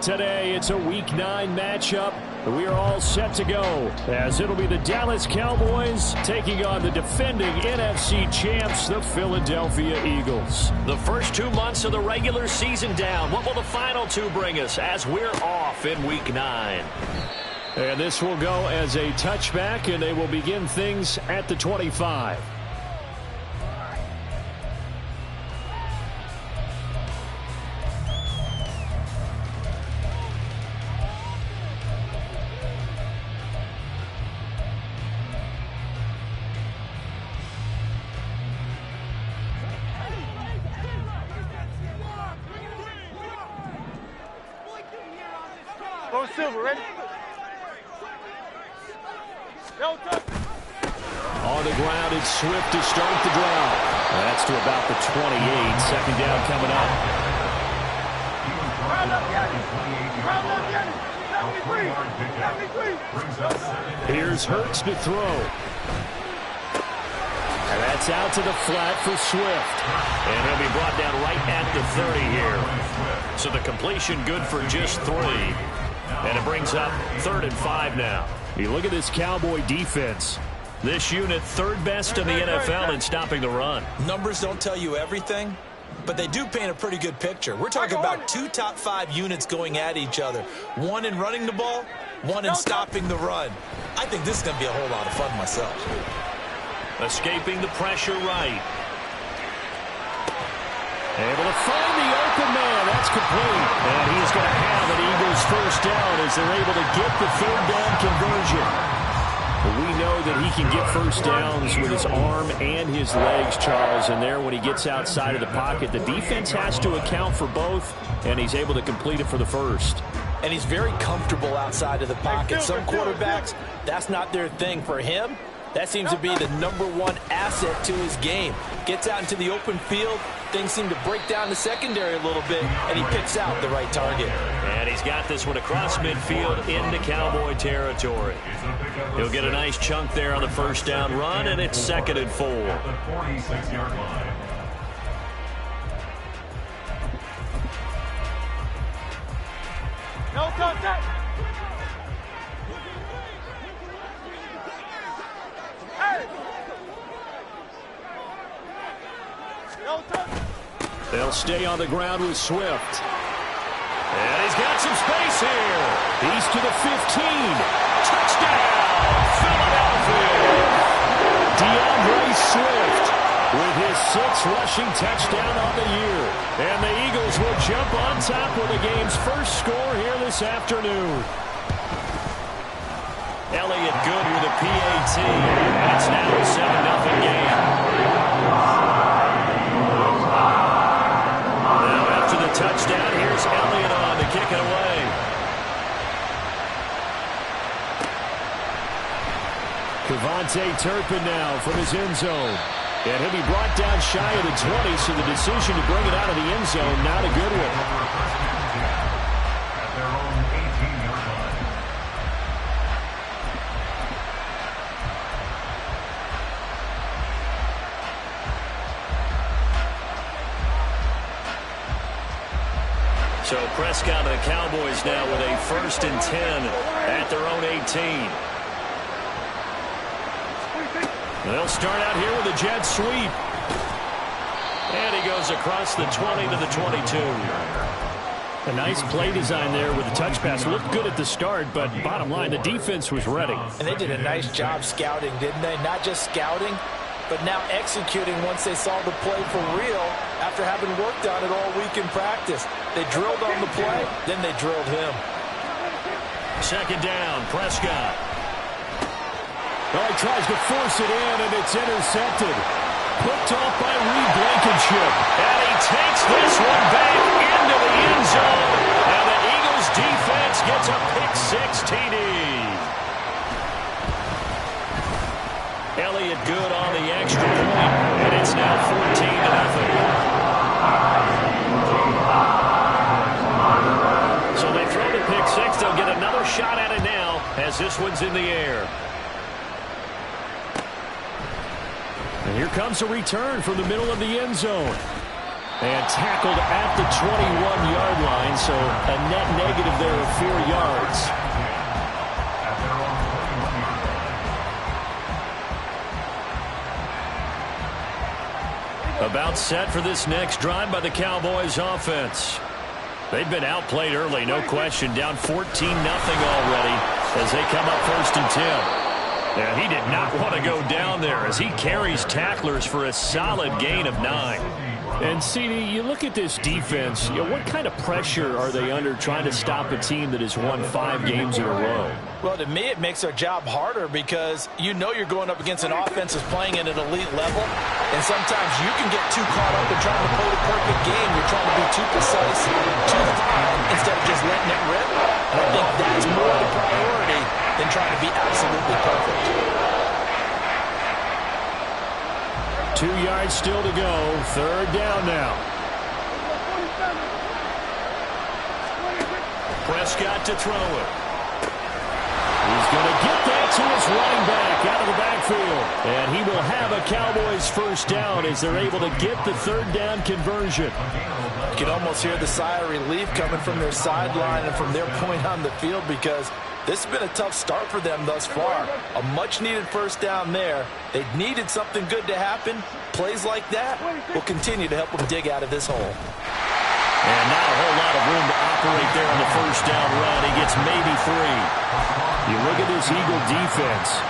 today. It's a Week 9 matchup. We are all set to go as it'll be the Dallas Cowboys taking on the defending NFC champs, the Philadelphia Eagles. The first 2 months of the regular season down. What will the final 2 bring us as we're off in Week 9? And this will go as a touchback, and they will begin things at the 25. Silver, ready? On the ground, it's Swift to start the drive. That's to about the 28. Second down coming up. Here's Hurts to throw. And that's out to the flat for Swift. And he'll be brought down right at the 30 here. So the completion good for just 3. And it brings up 3rd and 5 now. You look at this Cowboy defense. This unit 3rd best in the NFL in stopping the run. Numbers don't tell you everything, but they do paint a pretty good picture. We're talking about 2 top 5 units going at each other. 1 in running the ball, 1 in stopping the run. I think this is going to be a whole lot of fun myself. Escaping the pressure right. Able to find the open man. That's complete. And he's going to have an Eagles first down as they're able to get the 3rd down conversion. But we know that he can get first downs with his arm and his legs, Charles. And there, when he gets outside of the pocket, the defense has to account for both, and he's able to complete it for the first. And he's very comfortable outside of the pocket. Some quarterbacks, that's not their thing. For him, that seems to be the #1 asset to his game. Gets out into the open field. Things seem to break down the secondary a little bit, and he picks out the right target. And he's got this one across midfield into Cowboy territory. He'll get a nice chunk there on the first down run, and it's 2nd and 4. No contact. They'll stay on the ground with Swift. And he's got some space here. He's to the 15. Touchdown, Philadelphia. DeAndre Swift with his 6th rushing touchdown on the year. And the Eagles will jump on top with the game's first score here this afternoon. Elliott good with a PAT. And it's now a 7-0 game. Touchdown. Here's Elliott on to kick it away. Kevontae Turpin now from his end zone. And he'll be brought down shy of the 20, so the decision to bring it out of the end zone, not a good one. So Prescott and the Cowboys now with a 1st and 10 at their own 18. They'll start out here with a jet sweep. And he goes across the 20 to the 22. A nice play design there with the touch pass. Looked good at the start, but bottom line, the defense was ready. And they did a nice job scouting, didn't they? Not just scouting, but now executing once they saw the play for real after having worked on it all week in practice. They drilled on the play, then they drilled him. 2nd down, Prescott. Oh, he tries to force it in, and it's intercepted. Picked off by Reed Blankenship. And he takes this one back into the end zone. And the Eagles defense gets a pick-6 TD. Elliott good on the extra point, and it's now 14-0. So they throw the pick-6. They'll get another shot at it now as this one's in the air. And here comes a return from the middle of the end zone. And tackled at the 21-yard line, so a net negative there of 4 yards. About set for this next drive by the Cowboys offense. They've been outplayed early, no question. Down 14-0 already as they come up 1st and 10. And he did not want to go down there as he carries tacklers for a solid gain of 9. And, CD, you look at this defense, what kind of pressure are they under trying to stop a team that has won 5 games in a row? Well, to me, it makes their job harder because you know you're going up against an offense that's playing at an elite level, and sometimes you can get too caught up in trying to play the perfect game. You're trying to be too precise, too fine, instead of just letting it rip. And I think that's more the priority than trying to be absolutely perfect. 2 yards still to go. 3rd down now. Prescott to throw it. He's going to get that to his running back out of the backfield. And he will have a Cowboys 1st down as they're able to get the 3rd down conversion. You can almost hear the sigh of relief coming from their sideline and from their point on the field because this has been a tough start for them thus far. A much-needed 1st down there. They needed something good to happen. Plays like that will continue to help them dig out of this hole. And not a whole lot of room to operate there on the 1st down run. He gets maybe 3. You look at this Eagle defense.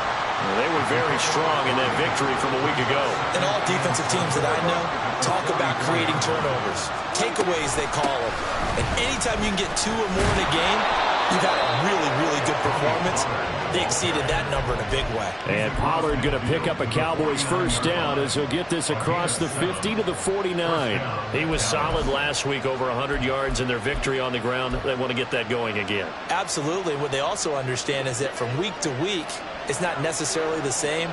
They were very strong in that victory from a week ago. And all defensive teams that I know talk about creating turnovers. Takeaways, they call them. And anytime you can get 2 or more in a game, you've had a really, really good performance. They exceeded that number in a big way. And Pollard going to pick up a Cowboys 1st down as he'll get this across the 50 to the 49. He was solid last week, over 100 yards in their victory on the ground. They want to get that going again. Absolutely. What they also understand is that from week to week, it's not necessarily the same,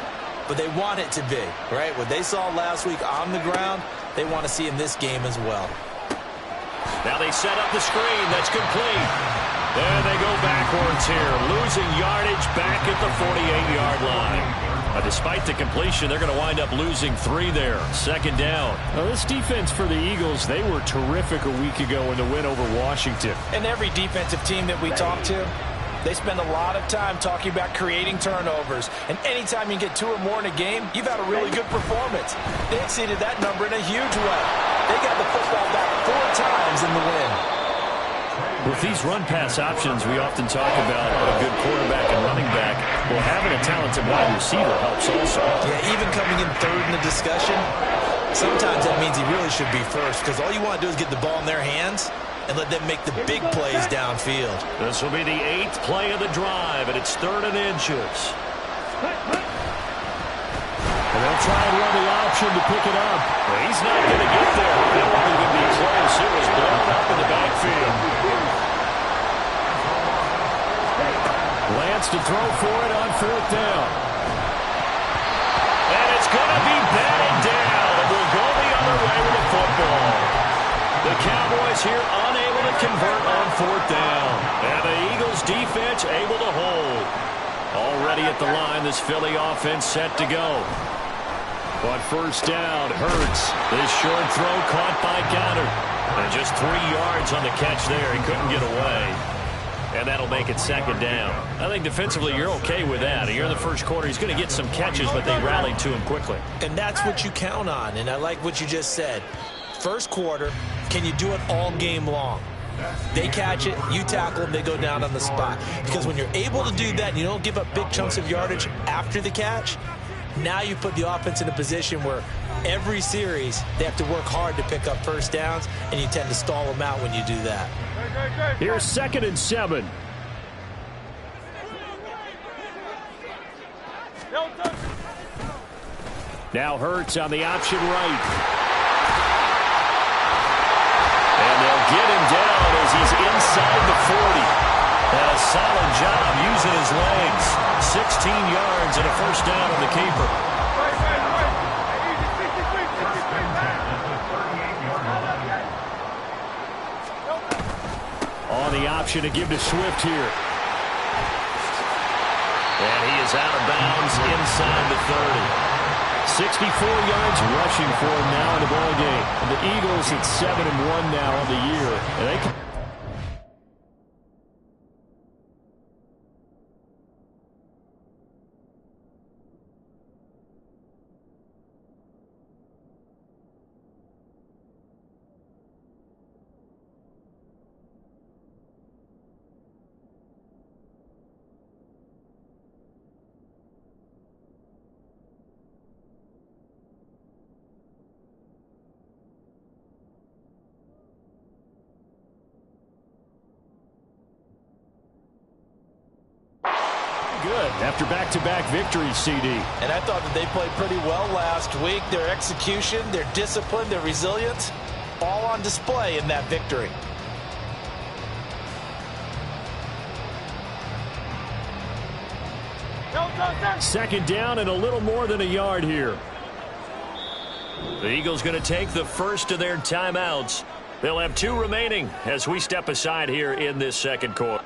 but they want it to be, right? What they saw last week on the ground, they want to see in this game as well. Now they set up the screen. That's complete. And they go backwards here, losing yardage back at the 48-yard line. Despite the completion, they're going to wind up losing 3 there. 2nd down. Now, this defense for the Eagles, they were terrific a week ago in the win over Washington. And every defensive team that we talk to, they spend a lot of time talking about creating turnovers. And anytime you get 2 or more in a game, you've had a really good performance. They exceeded that number in a huge way. They got the football back 4 times in the win. With these run-pass options, we often talk about a good quarterback and running back. Well, having a talented wide receiver helps also. Yeah, even coming in 3rd in the discussion, sometimes that means he really should be 1st because all you want to do is get the ball in their hands and let them make the big plays downfield. This will be the 8th play of the drive, and it's 3rd and inches. And they'll try and run the option to pick it up. Well, he's not going to get there. That wasn't going to be close. It was blown up in the backfield. Lance to throw for it on 4th down. And it's going to be batted down. And we'll go the other way with the football. The Cowboys here unable to convert on 4th down. And the Eagles defense able to hold. Already at the line, this Philly offense set to go. But 1st down, Hurts. This short throw caught by Goddard. And just 3 yards on the catch there. He couldn't get away. And that'll make it 2nd down. I think defensively you're okay with that. Here in the 1st quarter, he's going to get some catches, but they rallied to him quickly. And that's what you count on. And I like what you just said. 1st quarter, can you do it all game long? They catch it, you tackle them, they go down on the spot. Because when you're able to do that and you don't give up big chunks of yardage after the catch, now you put the offense in a position where every series they have to work hard to pick up 1st downs, and you tend to stall them out when you do that. Here's 2nd and 7. Now Hurts on the option right. And they'll get him down as he's inside the 40. And a solid job using his legs. 16 yards and a 1st down on the keeper. On the option to give to Swift here. And he is out of bounds inside the 30. 64 yards rushing for him now in the ball game. And the Eagles at 7-1 now on the year. And they can good after back-to-back victories, CD. And I thought that they played pretty well last week. Their execution, their discipline, their resilience, all on display in that victory. Second down and a little more than a yard here. The Eagles going to take the first of their timeouts. They'll have 2 remaining as we step aside here in this second quarter.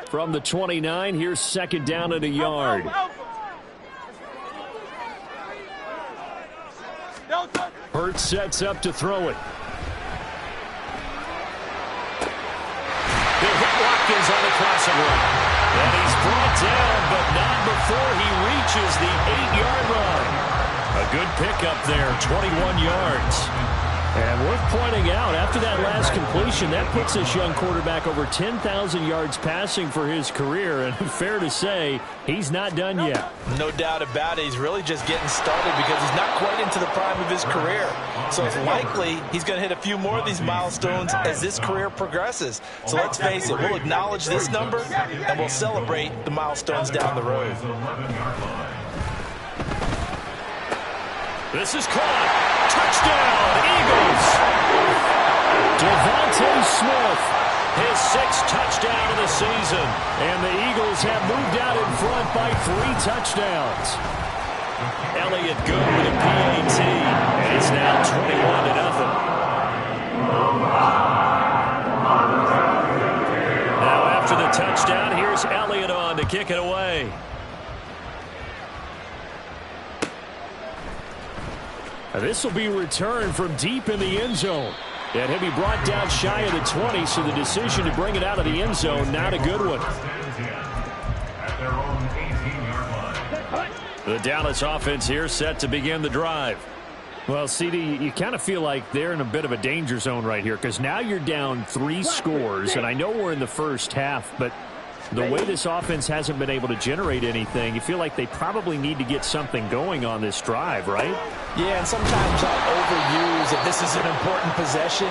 From the 29, here's second down and a yard. Hurts sets up to throw it. The hit Watkins on the crossing route. And he's brought down, but not before he reaches the 8-yard line. A good pickup there, 21 yards. And worth pointing out, after that last completion, that puts this young quarterback over 10,000 yards passing for his career. And fair to say, he's not done yet. No doubt about it. He's really just getting started because he's not quite into the prime of his career. So it's likely he's going to hit a few more of these milestones as this career progresses. So let's face it, we'll acknowledge this number and we'll celebrate the milestones down the road. This is caught. Touchdown, Eagles. Devontae Smith, his 6th touchdown of the season. And the Eagles have moved out in front by 3 touchdowns. Elliott good with a PAT. And it's now 21-0. Now after the touchdown, here's Elliott on to kick it away. This will be returned from deep in the end zone. And he'll be brought down shy of the 20, so the decision to bring it out of the end zone, not a good one. The Dallas offense here set to begin the drive. Well, CD, you kind of feel like they're in a bit of a danger zone right here because now you're down 3 scores, and I know we're in the first half, but the way this offense hasn't been able to generate anything, you feel like they probably need to get something going on this drive, right? Yeah, and sometimes I'll overuse that this is an important possession.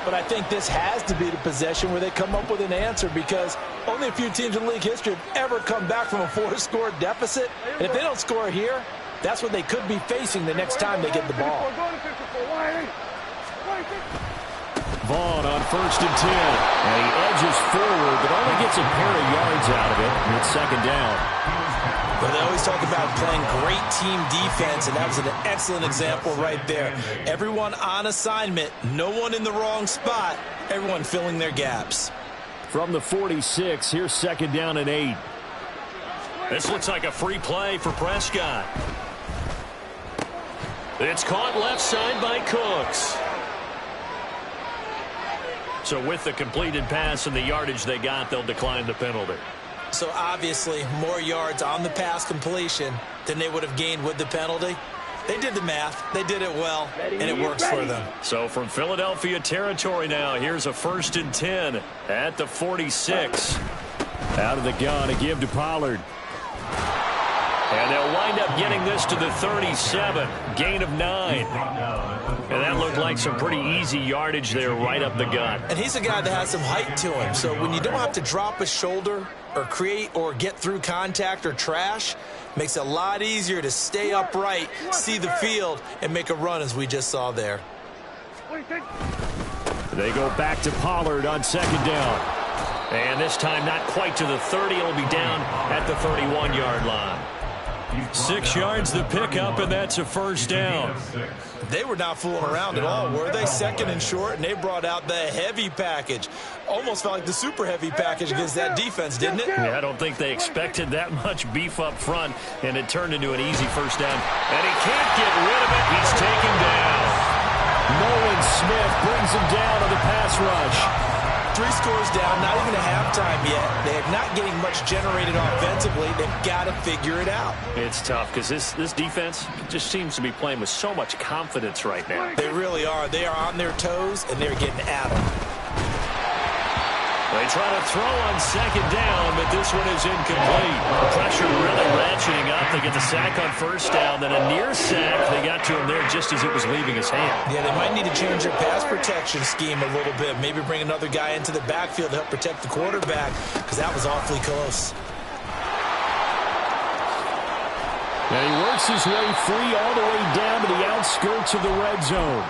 But I think this has to be the possession where they come up with an answer because only a few teams in league history have ever come back from a 4-score deficit. And if they don't score here, that's what they could be facing the next time they get the ball. Vaughn on 1st and 10. And he edges forward, but only gets a pair of yards out of it. And it's second down. But they always talk about playing great team defense, and that was an excellent example right there. Everyone on assignment, no one in the wrong spot, everyone filling their gaps. From the 46, here's second down and 8. This looks like a free play for Prescott. It's caught left side by Cooks. So with the completed pass and the yardage they got, they'll decline the penalty. So obviously more yards on the pass completion than they would have gained with the penalty. They did the math. They did it well, and it works for them. So from Philadelphia territory now, here's a 1st and 10 at the 46. Out of the gun, a give to Pollard. And they'll wind up getting this to the 37. Gain of 9. And that looked like some pretty easy yardage there right up the gut. And he's a guy that has some height to him. So when you don't have to drop a shoulder or create or get through contact or trash, makes it a lot easier to stay upright, see the field, and make a run as we just saw there. They go back to Pollard on second down. And this time not quite to the 30. It'll be down at the 31-yard line. 6 yards the pickup, and that's a first down. They were not fooling around at all, were they? Second and short, and they brought out the heavy package. Almost felt like the super heavy package against that defense, didn't it? Yeah, I don't think they expected that much beef up front, and it turned into an easy first down. And he can't get rid of it. He's taken down. Nolan Smith brings him down on the pass rush. 3 scores down, not even a halftime yet. They're not getting much generated offensively. They've got to figure it out. It's tough because this defense just seems to be playing with so much confidence right now. They really are. They are on their toes, and they're getting at them. They try to throw on second down, but this one is incomplete. The pressure really ratcheting up. They get the sack on first down, then a near sack. They got to him there just as it was leaving his hand. Yeah, they might need to change their pass protection scheme a little bit. Maybe bring another guy into the backfield to help protect the quarterback, because that was awfully close. And he works his way free all the way down to the outskirts of the red zone.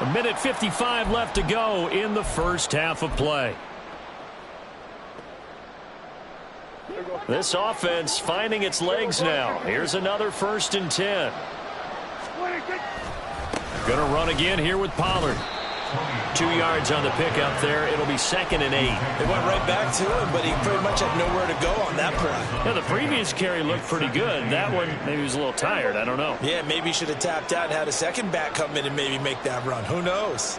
1:55 left to go in the first half of play. This offense finding its legs now. Here's another 1st and 10. Going to run again here with Pollard. 2 yards on the pickup there. It'll be 2nd and 8. They went right back to him, but he pretty much had nowhere to go on that play. Yeah, the previous carry looked pretty good. That one, maybe he was a little tired. I don't know. Yeah, maybe he should have tapped out and had a second back come in and maybe make that run. Who knows?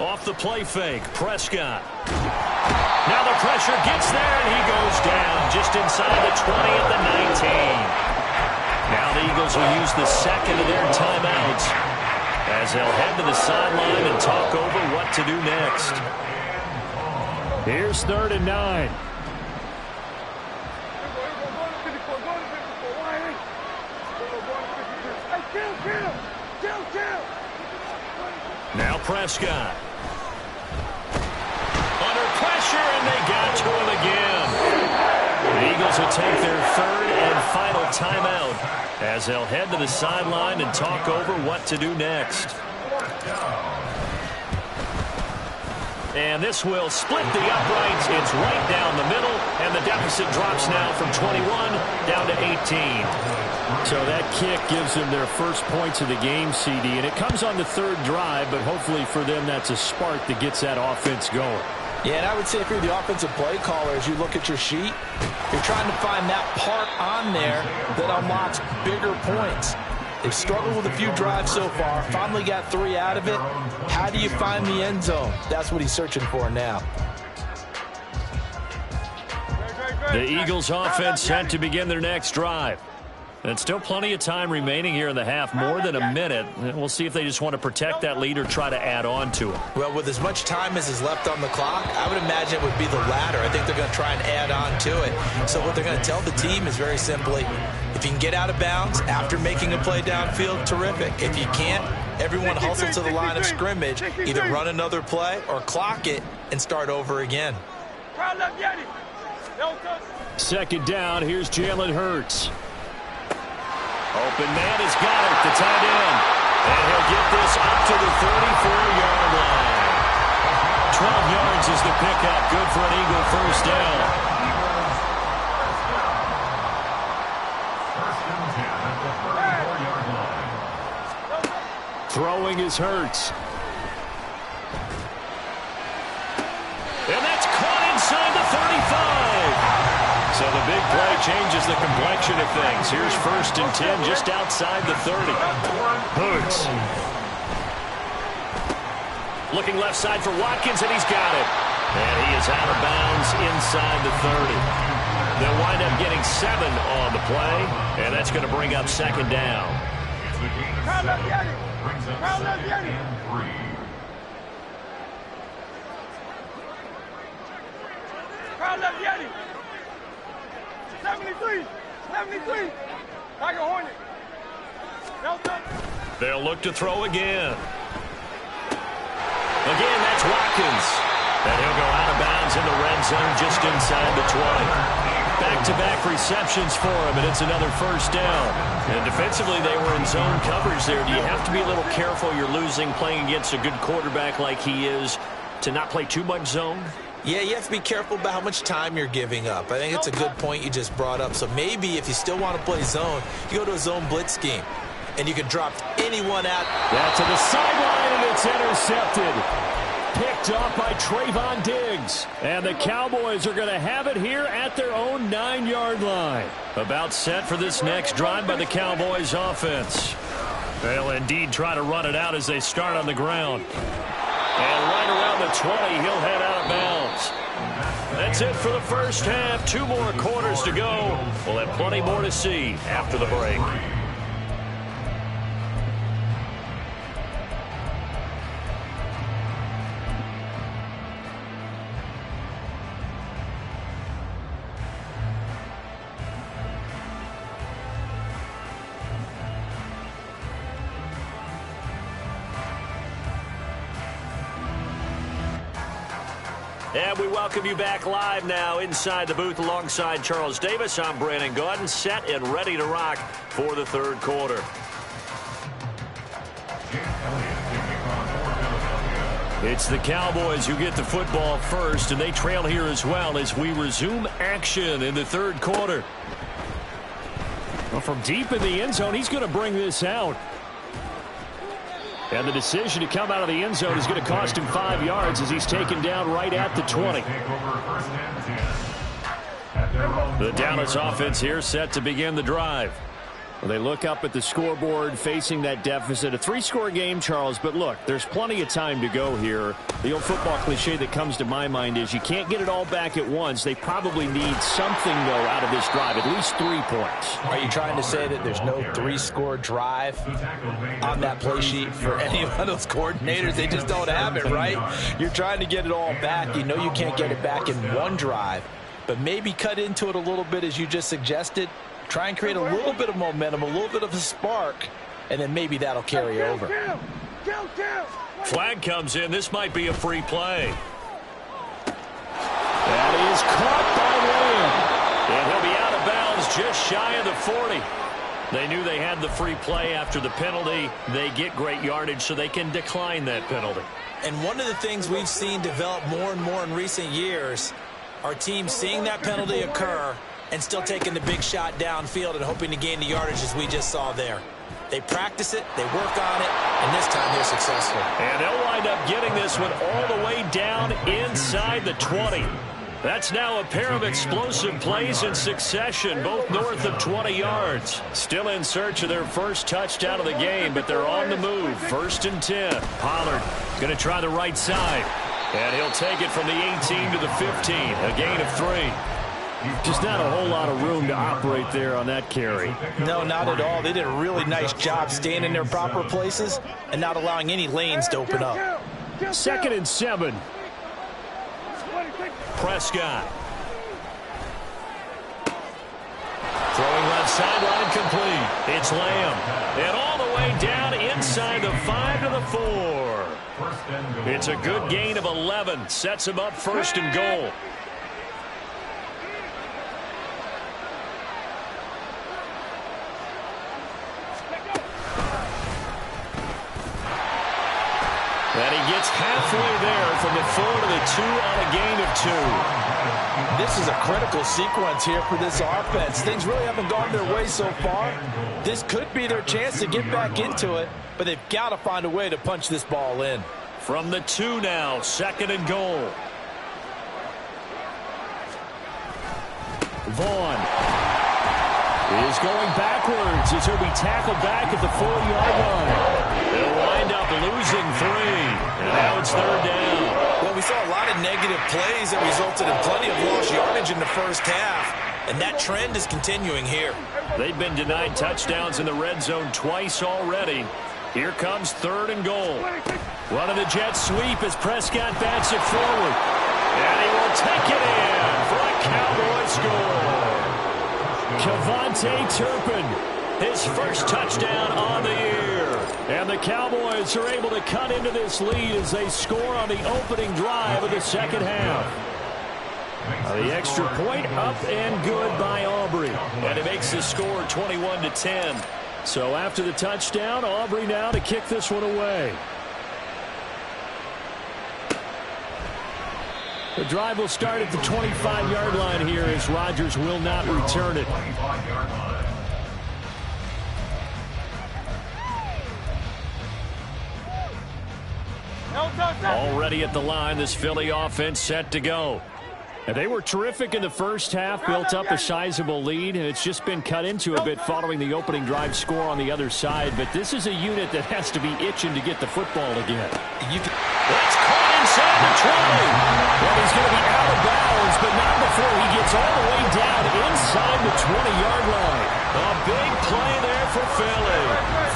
Off the play fake, Prescott. Now the pressure gets there, and he goes down just inside the 20 at the 19. Now the Eagles will use the second of their timeouts as they'll head to the sideline and talk over what to do next. Here's 3rd and 9. Now Prescott. Under pressure, and they got to him again. The Eagles will take their 3rd and final timeout as they'll head to the sideline and talk over what to do next. And this will split the uprights. It's right down the middle, and the deficit drops now from 21 down to 18. So that kick gives them their first points of the game, CD, and it comes on the 3rd drive, but hopefully for them that's a spark that gets that offense going. Yeah, and I would say if you're the offensive play caller, as you look at your sheet, you're trying to find that part on there that unlocks bigger points. They've struggled with a few drives so far, finally got 3 out of it. How do you find the end zone? That's what he's searching for now. The Eagles offense set to begin their next drive. And still plenty of time remaining here in the half, more than a minute. We'll see if they just want to protect that lead or try to add on to it. Well, with as much time as is left on the clock, I would imagine it would be the latter. I think they're going to try and add on to it. So what they're going to tell the team is very simply, if you can get out of bounds after making a play downfield, terrific. If you can't, everyone hustle to the line of scrimmage, either run another play or clock it and start over again. 2nd down, here's Jalen Hurts. Open man has got it, the tight end. And he'll get this up to the 34-yard line. 12 yards is the pickup. Good for an Eagle first down. Throwing is Hurts. And that's caught inside the 35. So the big play changes the complexion of things. Here's 1st and 10 just outside the 30. Hurts. Looking left side for Watkins, and he's got it. And he is out of bounds inside the 30. They'll wind up getting 7 on the play, and that's going to bring up 2nd down. Yeti. 73. Tiger Hornet. They'll look to throw again. Again, that's Watkins. And he'll go out of bounds in the red zone just inside the 20. Back-to-back receptions for him, and it's another first down. And defensively, they were in zone coverage there. Do you have to be a little careful? You're losing, playing against a good quarterback like he is, to not play too much zone? Yeah, you have to be careful about how much time you're giving up. I think it's a good point you just brought up. So maybe if you still want to play zone, you go to a zone blitz scheme, and you can drop anyone out. That's to the sideline, and it's intercepted. Picked off by Trayvon Diggs. And the Cowboys are going to have it here at their own 9-yard line. About set for this next drive by the Cowboys offense. They'll indeed try to run it out as they start on the ground. And right around the 20, he'll head out of bounds. That's it for the first half. 2 more quarters to go. We'll have plenty more to see after the break. And we welcome you back live now inside the booth alongside Charles Davis. I'm Brandon Gaudin, set and ready to rock for the 3rd quarter. It's the Cowboys who get the football first, and they trail here as well as we resume action in the 3rd quarter. Well, from deep in the end zone, he's going to bring this out. And the decision to come out of the end zone is going to cost him 5 yards as he's taken down right at the 20. The Dallas offense here set to begin the drive. Well, they look up at the scoreboard facing that deficit. A 3-score game, Charles, but look, there's plenty of time to go here. The old football cliche that comes to my mind is you can't get it all back at once. They probably need something, though, out of this drive, at least 3 points. Are you trying to say that there's no 3-score drive on that play sheet for any one of those coordinators? They just don't have it, right? You're trying to get it all back. You know you can't get it back in one drive, but maybe cut into it a little bit as you just suggested. Try and create a little bit of momentum, a little bit of a spark, and then maybe that'll carry over. Flag comes in. This might be a free play. That is caught by Lamb. And he'll be out of bounds just shy of the 40. They knew they had the free play after the penalty. They get great yardage, so they can decline that penalty. And one of the things we've seen develop more and more in recent years are teams seeing that penalty occur and still taking the big shot downfield and hoping to gain the yardage as we just saw there. They practice it, they work on it, and this time they're successful. And they'll wind up getting this one all the way down inside the 20. That's now a pair of explosive plays in succession, both north of 20 yards. Still in search of their first touchdown of the game, but they're on the move. 1st and 10. Pollard going to try the right side. And he'll take it from the 18 to the 15, a gain of 3. Just not a whole lot of room to operate there on that carry. No, not at all. They did a really nice job staying in their proper places and not allowing any lanes to open up. 2nd and 7. Prescott. Throwing left sideline complete. It's Lamb. And all the way down inside the 5 to the 4. It's a good gain of 11. Sets him up 1st and goal. And he gets halfway there from the 4 to the 2 on a gain of 2. This is a critical sequence here for this offense. Things really haven't gone their way so far. This could be their chance to get back into it, but they've got to find a way to punch this ball in. From the 2 now, 2nd and goal. Vaughn is going backwards as he'll be tackled back at the 4-yard line. They'll wind up losing 3. And now it's 3rd down. Well, we saw a lot of negative plays that resulted in plenty of lost yardage in the first half, and that trend is continuing here. They've been denied touchdowns in the red zone twice already. Here comes 3rd and goal. Running the jet sweep as Prescott bats it forward. And he will take it in for a Cowboy score. Kevontae Turpin, his first touchdown on the year. And the Cowboys are able to cut into this lead as they score on the opening drive of the second half. The extra point up and good by Aubrey. And it makes the score 21-10. So after the touchdown, Aubrey now to kick this one away. The drive will start at the 25-yard line here as Rodgers will not return it. Already at the line, this Philly offense set to go. And they were terrific in the first half, built up a sizable lead, and it's just been cut into a bit following the opening drive score on the other side. But this is a unit that has to be itching to get the football again. That's caught inside the 20. Well, he's going to be out of bounds, but not before he gets all the way down inside the 20-yard line. A big play there for Philly.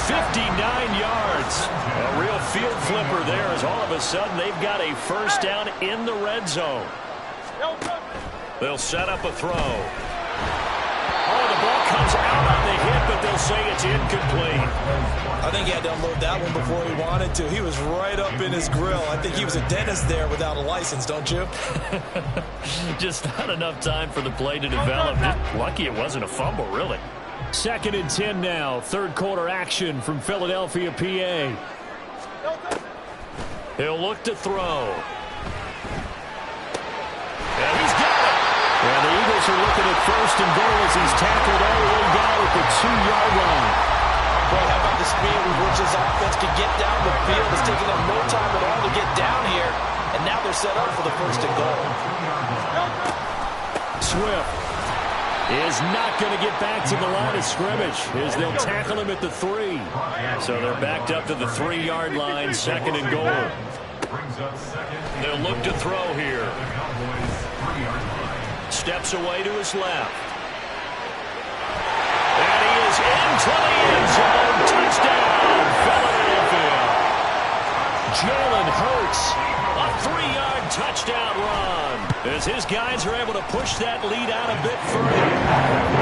59 yards. A real field flipper there as all of a sudden they've got a first down in the red zone. They'll set up a throw. Oh, the ball comes out on the hit, but they'll say it's incomplete. I think he had to unload that one before he wanted to. He was right up in his grill. I think he was a dentist there without a license, don't you? Just not enough time for the play to develop. Just lucky it wasn't a fumble, really. 2nd and 10 now. 3rd quarter action from Philadelphia, PA. He'll look to throw. And he's got it. And the Eagles are looking at 1st and goal as he's tackled all the way down at the 2-yard line. Boy, how about the speed with which this offense can get down the field. It's taking them no time at all to get down here. And now they're set up for the first and goal. Swift is not going to get back to the line of scrimmage as they'll tackle him at the 3. So they're backed up to the 3-yard line, second and goal. They'll look to throw here. Steps away to his left. And he is into the end zone. Touchdown, Philadelphia. Jalen Hurts, A 3-yard touchdown run as his guys are able to push that lead out a bit further.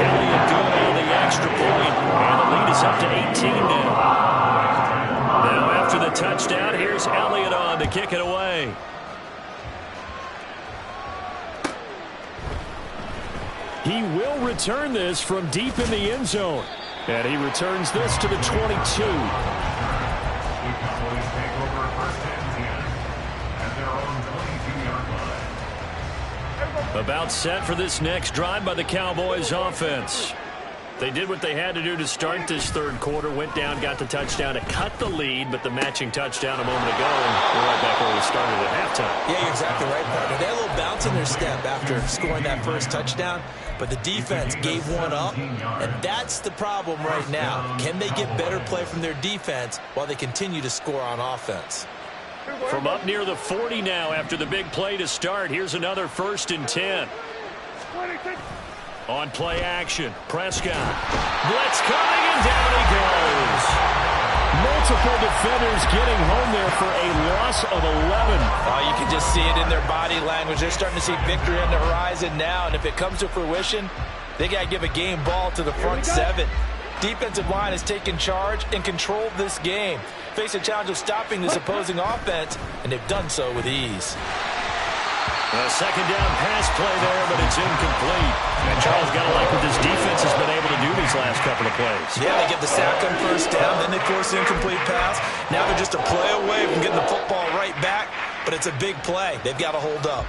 Elliott good on the extra point, and the lead is up to 18 now. Now after the touchdown, here's Elliott on to kick it away. he will return this from deep in the end zone. And he returns this to the 22. About set for this next drive by the Cowboys offense. They did what they had to do to start this third quarter. Went down, got the touchdown to cut the lead, but the matching touchdown a moment ago, and we're right back where we started at halftime. Yeah, you're exactly right, partner. They had a little bounce in their step after scoring that first touchdown, but the defense gave one up, and that's the problem right now. Can they get better play from their defense while they continue to score on offense? From up near the 40 now after the big play to start. Here's another 1st and 10. On play action, Prescott. Blitz coming, and down he goes. Multiple defenders getting home there for a loss of 11. Oh, you can just see it in their body language. They're starting to see victory on the horizon now, and if it comes to fruition, they got to give a game ball to the front seven. Defensive line has taken charge and controlled this game. Face a challenge of stopping this opposing offense, and they've done so with ease. A second down pass play there, but it's incomplete. And Charles, got to like what this defense has been able to do these last couple of plays. Yeah, they get the sack on first down, then they force the incomplete pass. Now they're just a play away from getting the football right back, but it's a big play. They've got to hold up.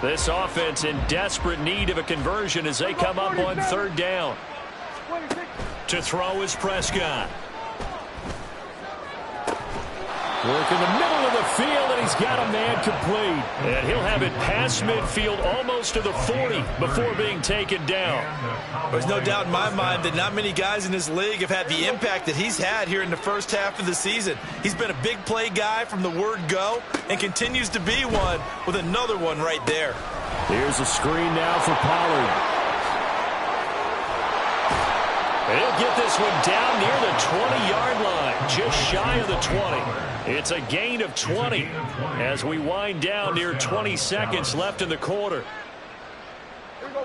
This offense in desperate need of a conversion as they come up on third down. To throw is Prescott. Work in the middle of the field, and he's got a man complete. And he'll have it past midfield almost to the 40 before being taken down. There's no doubt in my mind that not many guys in this league have had the impact that he's had here in the first half of the season. He's been a big play guy from the word go and continues to be one with another one right there. Here's a screen now for Pollard. He'll get this one down near the 20-yard line, just shy of the 20. It's a gain of 20 as we wind down near 20 seconds left in the quarter.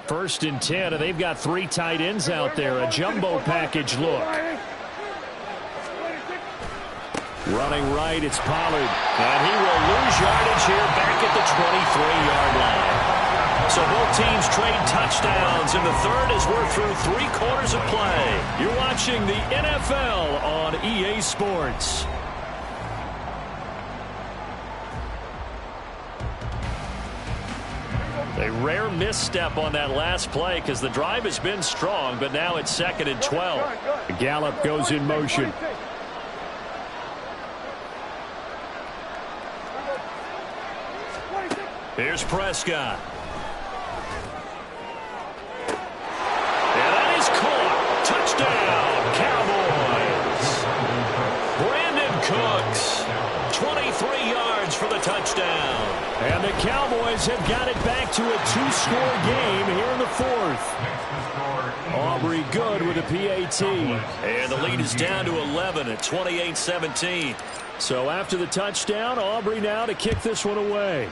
1st and 10, and they've got 3 tight ends out there. A jumbo package look. Running right, it's Pollard. And he will lose yardage here back at the 23-yard line. So both teams trade touchdowns in the third as we're through 3 quarters of play. You're watching the NFL on EA Sports. A rare misstep on that last play because the drive has been strong, but now it's 2nd and 12. Gallup goes in motion. Here's Prescott. And that is caught. Touchdown, Cowboys. Brandon Cooks, 23 yards for the touchdown. And the Cowboys have got it back to a 2-score game here in the 4th. Aubrey good with a PAT. And the lead is down to 11 at 28-17. So after the touchdown, Aubrey now to kick this one away.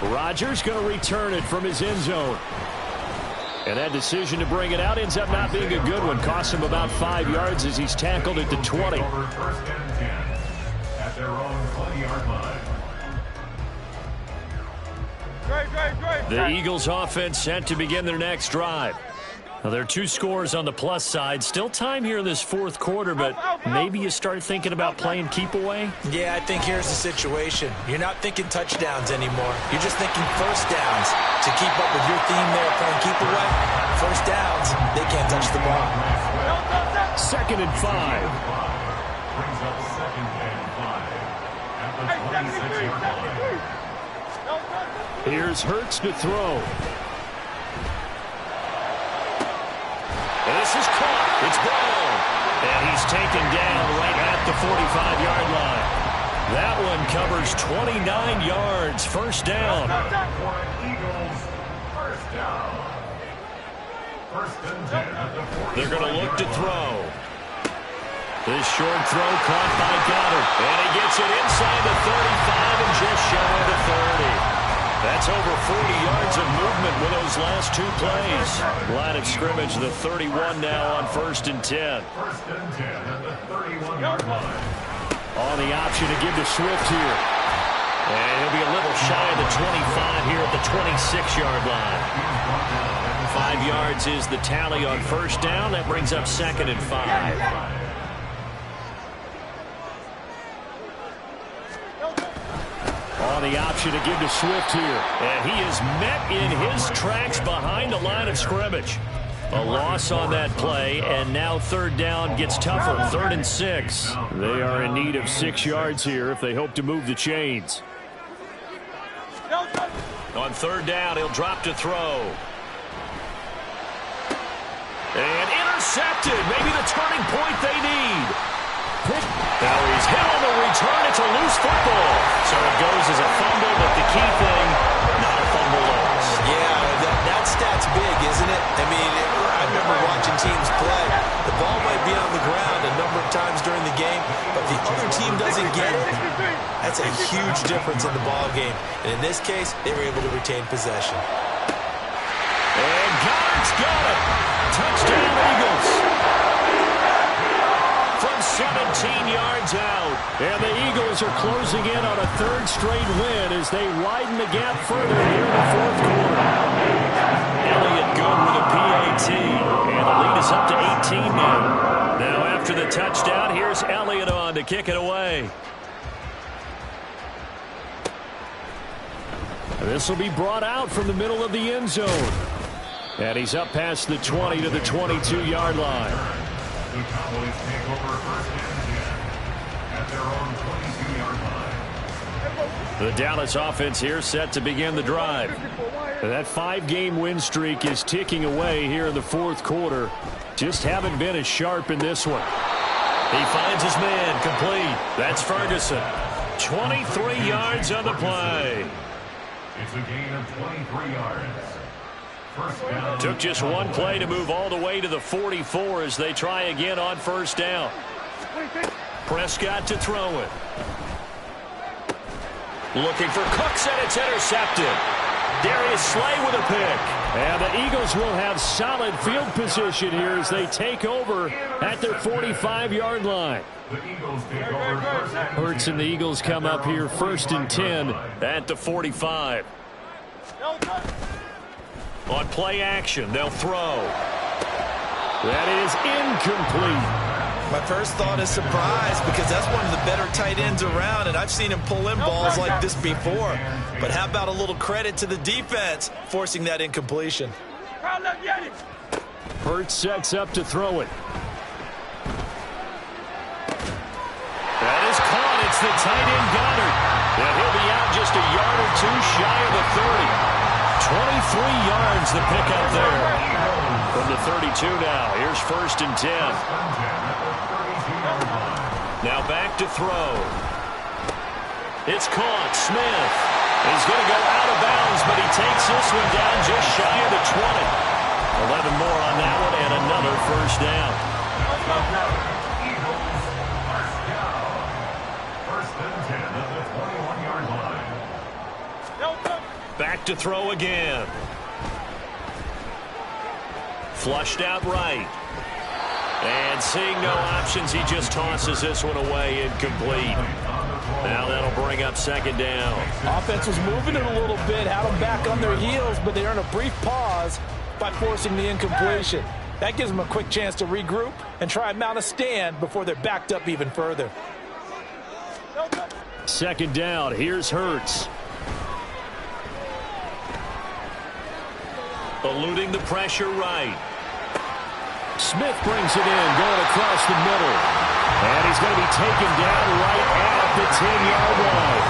Rodgers going to return it from his end zone. And that decision to bring it out ends up not being a good one. Costs him about 5 yards as he's tackled at the 20. At their own 20-yard line. The Eagles offense set to begin their next drive. Well, there are two scores on the plus side. Still time here in this fourth quarter, but maybe you start thinking about playing keep away? Yeah, I think here's the situation. You're not thinking touchdowns anymore. You're just thinking first downs. To keep up with your theme there playing keep away, first downs, they can't touch the ball. 2nd and 5. Brings up 2nd and 5 at the 26-yard line. Here's Hurts to throw. This is caught. It's ball. And he's taken down right at the 45-yard line. That one covers 29 yards. First down. Eagles, first down. 1st and 10 at the 40. They're going to look to throw. This short throw caught by Goddard. And he gets it inside the 35 and just shy of the 30. That's over 40 yards of movement with those last two plays. Line of scrimmage, the 31 now on 1st and 10. 1st and 10 at the 31-yard line. On the option to give to Swift here. And he'll be a little shy of the 25 here at the 26-yard line. 5 yards is the tally on first down. That brings up 2nd and 5. On the option to give to Swift here. And he is met in his tracks behind the line of scrimmage. A loss on that play, and now 3rd down gets tougher. 3rd and 6. They are in need of 6 yards here if they hope to move the chains. On 3rd down, he'll drop to throw. And intercepted. Maybe the turning point they need. Now he's hit on the return. It's a loose football. So it goes as a fumble, but the key thing, not a fumble loss. Yeah, that stat's big, isn't it? I mean, I remember watching teams play. The ball might be on the ground a number of times during the game, but the other team doesn't get it. That's a huge difference in the ball game. And in this case, they were able to retain possession. And Goddard's got it. Touchdown, Eagles. From 17 yards out. And the Eagles are closing in on a 3rd straight win as they widen the gap further here in the 4th quarter. Elliott good with a PAT. And the lead is up to 18 now. Now after the touchdown, here's Elliott on to kick it away. This will be brought out from the middle of the end zone. And he's up past the 20 to the 22-yard line. The Cowboys take over 1st and 10 at their own 22-yard line. The Dallas offense here set to begin the drive. That 5-game win streak is ticking away here in the 4th quarter. Just haven't been as sharp in this one. He finds his man complete. That's Ferguson. 23 yards on the play. It's a gain of 23 yards. First down. Took just one play to move all the way to the 44 as they try again on 1st down. Prescott to throw it. Looking for Cooks, and it's intercepted. Darius Slay with a pick. And the Eagles will have solid field position here as they take over at their 45-yard line. The Eagles take over 1st and 10. Hurts and the Eagles come up here 1st and 10. At the 45. On play action, they'll throw. That is incomplete. My first thought is surprise because that's one of the better tight ends around, and I've seen him pull in balls like this before. But how about a little credit to the defense forcing that incompletion? Hurts sets up to throw it. That is caught. It's the tight end Goddard. And he'll be out just a yard or two shy of the 30. 23 yards the pickup there. From the 32 now. Here's 1st and 10. Now back to throw. It's caught. Smith is going to go out of bounds, but he takes this one down just shy of the 20. 11 more on that one and another 1st down. Back to throw again. Flushed out right. And seeing no options, he just tosses this one away incomplete. Now that'll bring up second down. Offense was moving it a little bit, had them back on their heels, but they earn a brief pause by forcing the incompletion. That gives them a quick chance to regroup and try and mount a stand before they're backed up even further. Second down, here's Hurts. Eluding the pressure right. Smith brings it in, going across the middle. And he's going to be taken down right at the 10-yard line.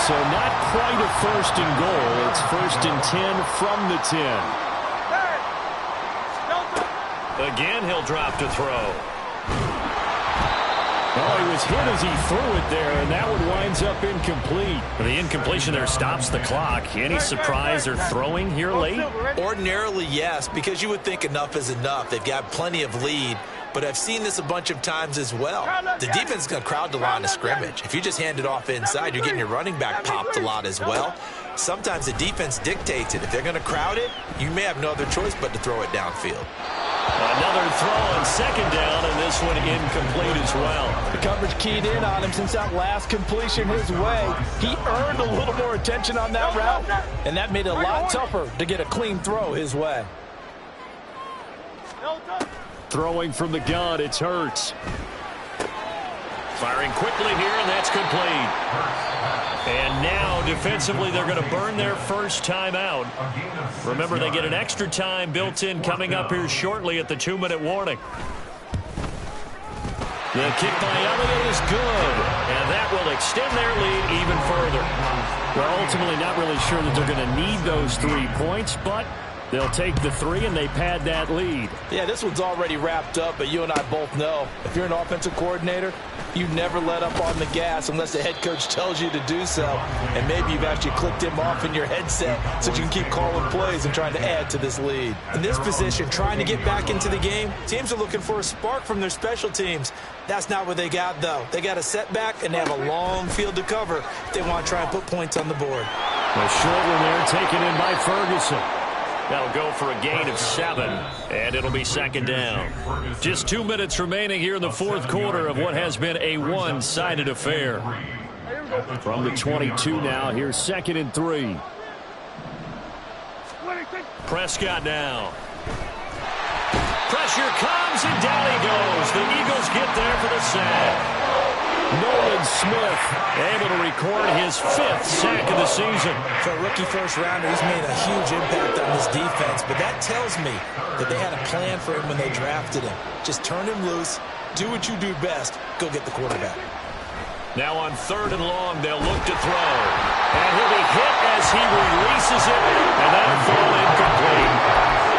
So not quite a first and goal. It's first and 10 from the 10. Again, he'll drop to throw. Oh, he was hit as he threw it there, and that one winds up incomplete. The incompletion there stops the clock. Any surprise they're throwing here late? Ordinarily, yes, because you would think enough is enough. They've got plenty of lead, but I've seen this a bunch of times as well. The defense is going to crowd the line of scrimmage. If you just hand it off inside, you're getting your running back popped a lot as well. Sometimes the defense dictates it. If they're going to crowd it, you may have no other choice but to throw it downfield. Another throw on second down, and this one incomplete as well. The coverage keyed in on him since that last completion his way. He earned a little more attention on that route, and that made it a lot tougher to get a clean throw his way. Throwing from the gun, it's Hurts. Firing quickly here, and that's complete. And now, defensively, they're going to burn their first time out. Remember, they get an extra time built in coming up here shortly at the 2-minute warning. The kick by Elliott is good, and that will extend their lead even further. Well, ultimately, not really sure that they're going to need those 3 points, but they'll take the 3 and they pad that lead. Yeah, this one's already wrapped up, but you and I both know if you're an offensive coordinator, you never let up on the gas unless the head coach tells you to do so. And maybe you've actually clicked him off in your headset so you can keep calling plays and trying to add to this lead. In this position, trying to get back into the game, teams are looking for a spark from their special teams. That's not what they got, though. They got a setback, and they have a long field to cover if they want to try and put points on the board. A short one there taken in by Ferguson. That'll go for a gain of 7, and it'll be second down. Just 2 minutes remaining here in the fourth quarter of what has been a one-sided affair. From the 22 now, here's second and 3. Prescott now. Pressure comes, and down he goes. The Eagles get there for the sack. Nolan Smith able to record his 5th sack of the season. For a rookie first-rounder, he's made a huge impact on this defense, but that tells me that they had a plan for him when they drafted him. Just turn him loose, do what you do best, go get the quarterback. Now on 3rd and long, they'll look to throw. And he'll be hit as he releases it, and that'll fall incomplete.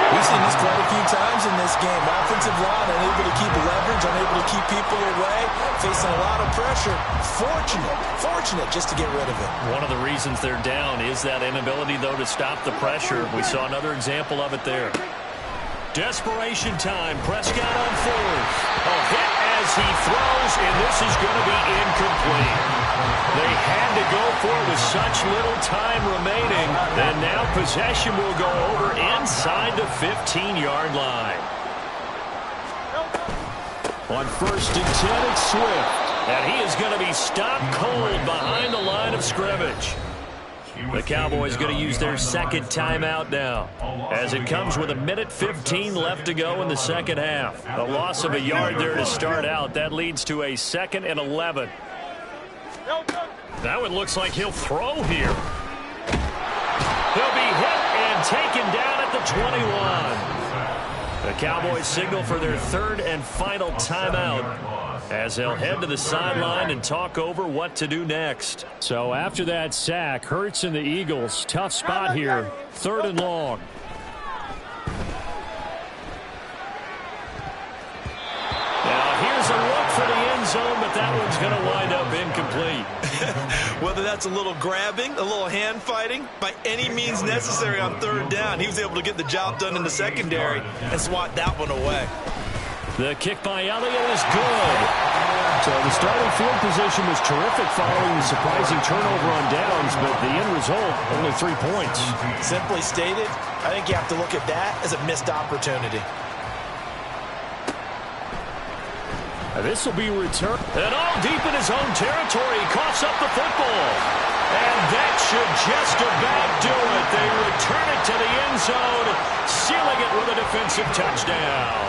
We've seen this quite a few times in this game. Offensive line unable to keep leverage, unable to keep people away, facing a lot of pressure. Fortunate just to get rid of it. One of the reasons they're down is that inability, though, to stop the pressure. We saw another example of it there. Desperation time. Prescott on 4th. A hit as he throws, and this is going to be incomplete. They had to go for it with such little time remaining, and now possession will go over inside the 15-yard line. On 1st and 10, it's Swift. And he is going to be stopped cold behind the line of scrimmage. The Cowboys going to use their second timeout now, as it comes with 1:15 left to go in the second half. A loss of a yard there to start out. That leads to a 2nd and 11. That one looks like he'll throw here. He'll be hit and taken down at the 21. The Cowboys signal for their 3rd and final timeout, as they'll head to the sideline and talk over what to do next. So after that sack, Hurts and the Eagles, tough spot here, 3rd and long. Now here's a look for the end zone, but that one's going to wind up incomplete. Whether that's a little grabbing, a little hand fighting, by any means necessary on 3rd down, he was able to get the job done in the secondary and swat that one away. The kick by Elliott is good. So the starting field position was terrific following the surprising turnover on downs, but the end result, only 3 points. Simply stated, I think you have to look at that as a missed opportunity. This will be returned. And all deep in his own territory, coughs up the football. And that should just about do it. They return it to the end zone, sealing it with a defensive touchdown.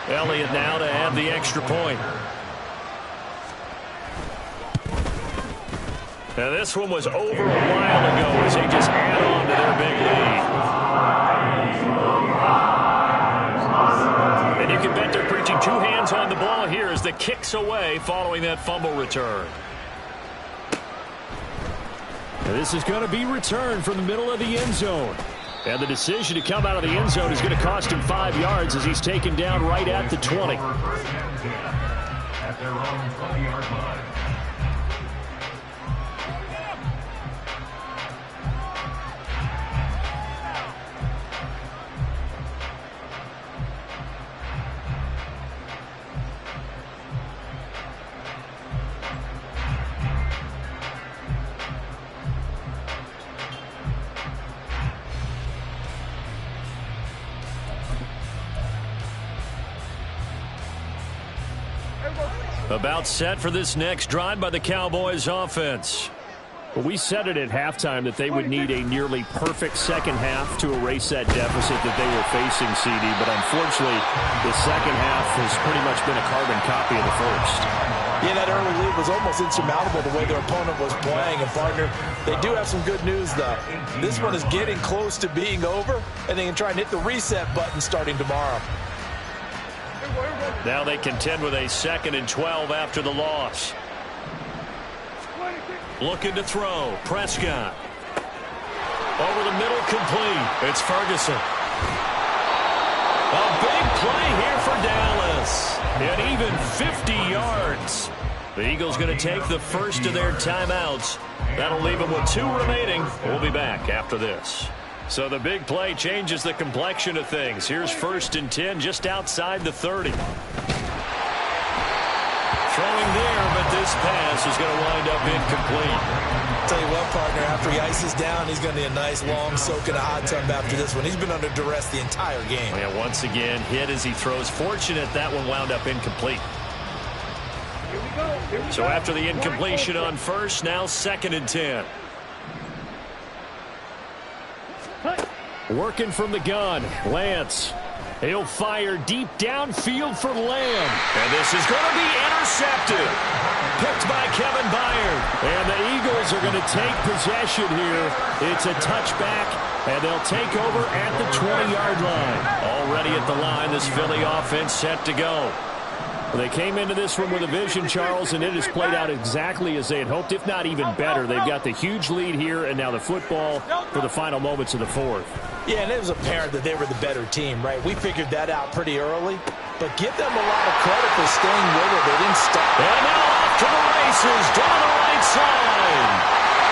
Elliott now to add the extra point. Now this one was over a while ago as they just add on to their big lead. And you can bet they're preaching two hands on the ball here as the kick's away following that fumble return. And this is going to be returned from the middle of the end zone. And the decision to come out of the end zone is going to cost him 5 yards as he's taken down right at the 20. At their own 20-yard line. About set for this next drive by the Cowboys offense. Well, we said it at halftime that they would need a nearly perfect second half to erase that deficit that they were facing, CD. But unfortunately, the second half has pretty much been a carbon copy of the first. Yeah, that early lead was almost insurmountable the way their opponent was playing. And, partner, they do have some good news, though. This one is getting close to being over, and they can try and hit the reset button starting tomorrow. Now they contend with a 2nd and 12 after the loss. Looking to throw. Prescott. Over the middle, complete. It's Ferguson. A big play here for Dallas. And even 50 yards. The Eagles going to take the first of their timeouts. That'll leave them with 2 remaining. We'll be back after this. So the big play changes the complexion of things. Here's 1st and 10 just outside the 30. Throwing there, but this pass is going to wind up incomplete. Tell you what, partner, after he ices down, he's going to need a nice long soak in a hot tub after this one. He's been under duress the entire game. Yeah, once again, hit as he throws. Fortunate that one wound up incomplete. So after the incompletion on first, now 2nd and 10. Working from the gun, Lance. He'll fire deep downfield for Lamb. And this is going to be intercepted. Picked by Kevin Byard. And the Eagles are going to take possession here. It's a touchback, and they'll take over at the 20-yard line. Already at the line, this Philly offense set to go. They came into this one with a vision, Charles, and it has played out exactly as they had hoped, if not even better. They've got the huge lead here, and now the football for the final moments of the 4th. Yeah, and it was apparent that they were the better team, right? We figured that out pretty early, but give them a lot of credit for staying with it. They didn't stop. And now off to the races, down the right side.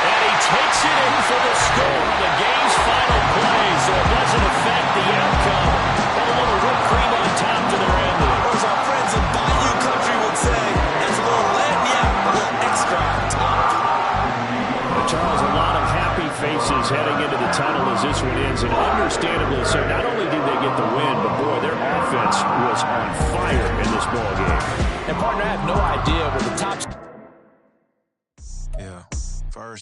And he takes it in for the score on the game's final play, so it doesn't affect the outcome. A little whipped cream on top to their end. As our friends in Bayou Country would say, that's a little lead, yeah, a little extra on top. Charles, a lot of happy faces heading into the tunnel as this one ends, and understandably so. Not only did they get the win, but boy, their offense was on fire in this ball game. And partner, I have no idea what the top. Yeah, first.